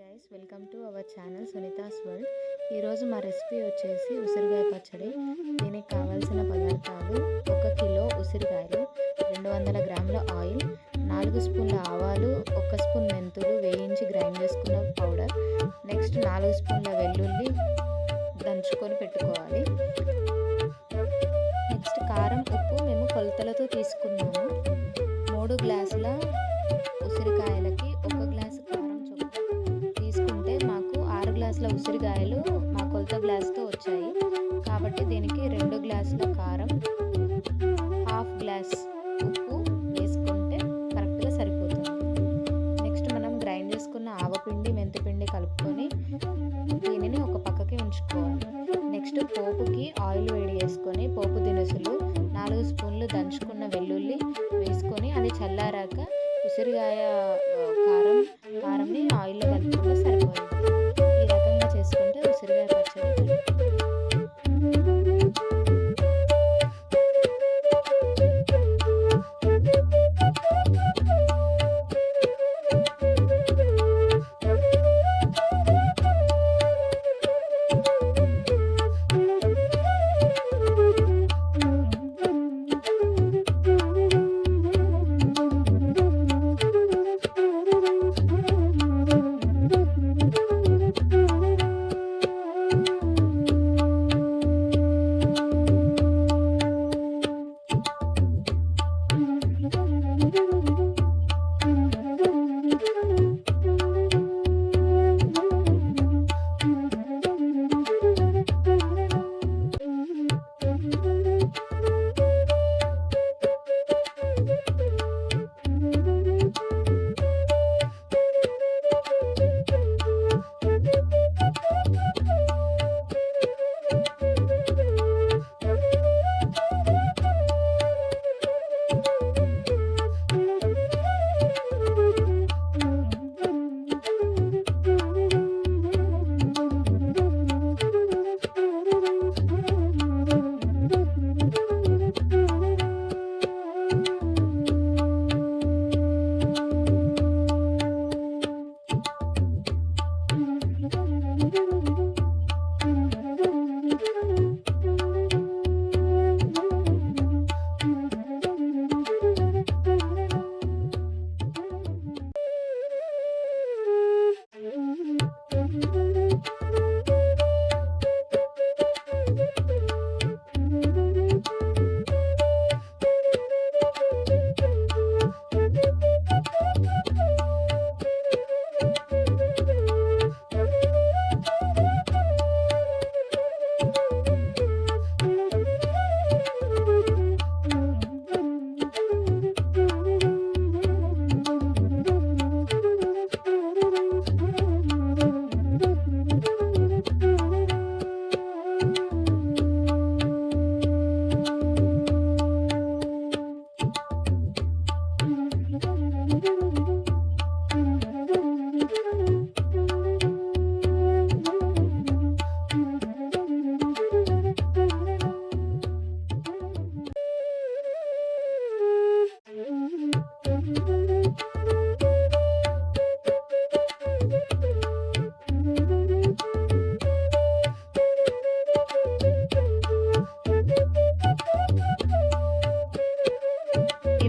Guys, welcome to our channel Sunita's world. ఈరోజు మా recipe వచ్చేసి ఉసిరికాయ పచ్చడి. దీనికి కావాల్సిన పదార్థాలు: 1 కిలో ఉసిరికాయలు, 200 గ్రాముల ఆయిల్, 4 స్పూన్ల ఆవాలు, 1 స్పూన్ మెంతులు వేయించి గ్రైండ్ చేసుకున్న పౌడర్, నెక్స్ట్ 4 స్పూన్ల వెల్లుల్లి దంచుకొని పెట్టుకోవాలి. నెక్స్ట్ కారం, ఉప్పు మేము కొలతలతో తీసుకున్నాము. 3 గ్లాసుల ఉసిరికాయలకి 1 గ్లాసు కారం చొప్పున తీసుకుంటే మాకు 6 గ్లాసుల ఉసిరికాయలు మా కొలత గ్లాసుతో వచ్చాయి. కాబట్టి దీనికి 2 గ్లాసుల కారం, హాఫ్ గ్లాస్ ఉప్పు వేసుకుంటే కరెక్ట్గా సరిపోతుంది. నెక్స్ట్ మనం గ్రైండ్ చేసుకున్న ఆవపిండి, మెంతిపిండి కలుపుకొని దీనిని ఒక పక్కకి ఉంచుకోవాలి. నెక్స్ట్ పోపుకి ఆయిల్ వేడి చేసుకొని పోపు దినుసులు, 4 స్పూన్లు దంచుకున్న వెల్లుల్లి వేసుకొని అది చల్లారాక ఉసిరికాయ కారంని ఆయిల్లో కలుపుకుంటే సరిపోతుంది. ఈ రకంగా చేసుకుంటే ఉసిరికాయ పచ్చడి.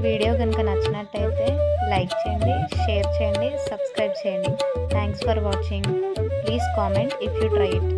వీడియో కనుక నచ్చినట్టయితే లైక్ చేయండి, షేర్ చేయండి, సబ్స్క్రైబ్ చేయండి. Thanks for watching. Please comment if you try it.